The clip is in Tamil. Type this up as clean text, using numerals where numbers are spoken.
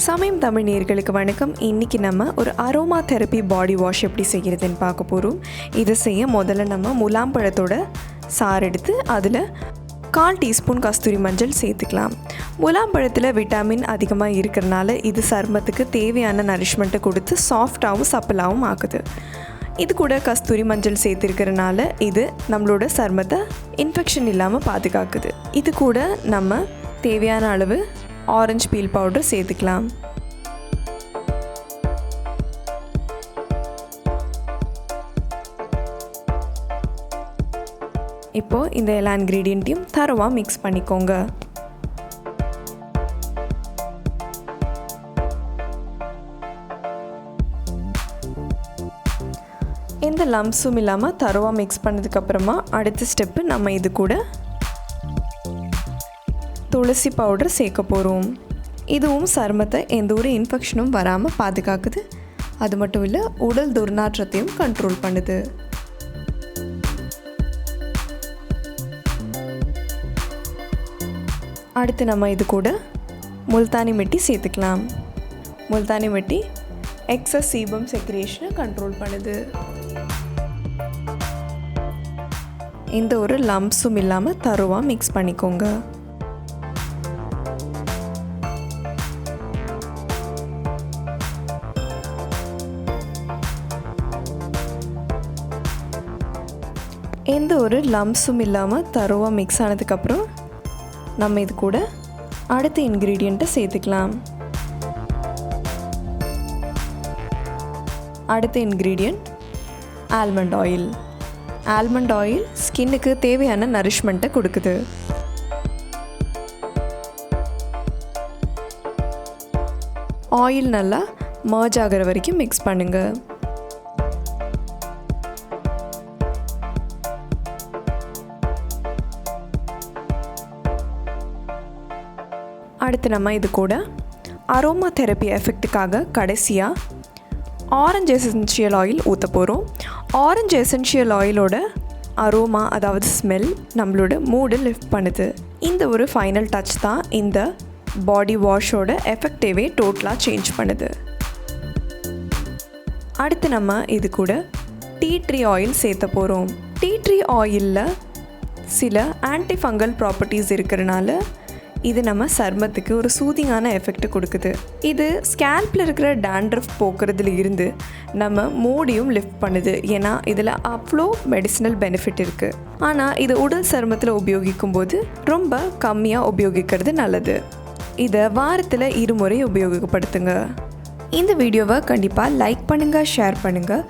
சமயம் தமிழ் நேயர்களுக்கு வணக்கம். இன்றைக்கி நம்ம ஒரு அரோமா தெரப்பி பாடி வாஷ் எப்படி செய்கிறதுன்னு பார்க்க போகிறோம். இதை செய்ய முதல்ல நம்ம முலாம்பழத்தோட சாறு எடுத்து அதில் 1/4 டீஸ்பூன் கஸ்தூரி மஞ்சள் சேர்த்துக்கலாம். முலாம்பழத்தில் விட்டாமின் அதிகமாக இருக்கிறனால இது சருமத்துக்கு தேவையான நரிஷ்மெண்ட்டை கொடுத்து சாஃப்டாகவும் சப்பலாகவும் ஆக்குது. இது கூட கஸ்தூரி மஞ்சள் சேர்த்துருக்கிறனால இது நம்மளோட சருமத்தை இன்ஃபெக்ஷன் இல்லாமல் பாதுகாக்குது. இது கூட நம்ம தேவையான அளவு ஆரஞ்சு பீல் பவுடர் சேர்த்துக்கலாம். இப்போது இந்த எல்லா இன்க்ரீடியண்ட்டையும் தரவாக மிக்ஸ் பண்ணிக்கோங்க. எந்த லம்ஸும் இல்லாமல் தரவாக மிக்ஸ் பண்ணதுக்கப்புறமா அடுத்த ஸ்டெப்பு நம்ம இது கூட துளசி பவுடர் சேர்க்க போகிறோம். இதுவும் சருமத்தை எந்த ஒரு இன்ஃபெக்ஷனும் வராமல் பாதுகாக்குது. அது மட்டும் இல்லை, உடல் துர்நாற்றத்தையும் கண்ட்ரோல் பண்ணுது. அடுத்து நம்ம இது கூட முல்தானி மெட்டி சேர்த்துக்கலாம். முல்தானி மெட்டி எக்ஸஸ் சீபம் செக்ரேஷனை கண்ட்ரோல் பண்ணுது. எந்த ஒரு லம்ஸும் இல்லாமல் தரவாக மிக்ஸ் பண்ணிக்கோங்க. எந்த ஒரு லம்ஸும் இல்லாமல் தரோவாக மிக்ஸ் ஆனதுக்கப்புறம் நம்ம இது கூட அடுத்த இன்க்ரீடியண்ட்டை சேர்த்துக்கலாம். அடுத்த ingredient almond oil. Almond oil ஸ்கின்னுக்கு தேவையான நரிஷ்மெண்ட்டை கொடுக்குது. ஆயில் நல்லா மர்ஜ் ஆகிற வரைக்கும் மிக்ஸ் பண்ணுங்கள். அடுத்து நம்ம இது கூட அரோமா தெரப்பி எஃபெக்ட்டுக்காக கடைசியாக ஆரஞ்சு எசென்ஷியல் ஆயில் ஊற்ற போகிறோம். ஆரஞ்சு எசென்ஷியல் ஆயிலோட அரோமா, அதாவது ஸ்மெல், நம்மளோட மூடு லிஃப்ட் பண்ணுது. இந்த ஒரு ஃபைனல் டச் தான் இந்த பாடி வாஷோட எஃபெக்டிவே டோட்டலாக சேஞ்ச் பண்ணுது. அடுத்து நம்ம இது கூட டீ ட்ரீ ஆயில் சேர்த்த போகிறோம். டீ ட்ரீ ஆயிலில் சில ஆன்டி ஃபங்கல் ப்ராப்பர்ட்டிஸ் இருக்கிறனால இது நம்ம சருமத்துக்கு ஒரு சூதிங்கான எஃபெக்ட் கொடுக்குது. இது ஸ்கேல்பில் இருக்கிற டேண்ட்ரஃப் போக்குறதுல இருந்து நம்ம மூடியும் லிஃப்ட் பண்ணுது. ஏன்னா இதில் அவ்வளோ மெடிசினல் பெனிஃபிட் இருக்குது. ஆனால் இது உடல் சருமத்தில் உபயோகிக்கும் போது ரொம்ப கம்மியாக உபயோகிக்கிறது நல்லது. இதை வாரத்தில் 2 முறை உபயோகப்படுத்துங்க. இந்த வீடியோவை கண்டிப்பாக லைக் பண்ணுங்கள், ஷேர் பண்ணுங்கள்.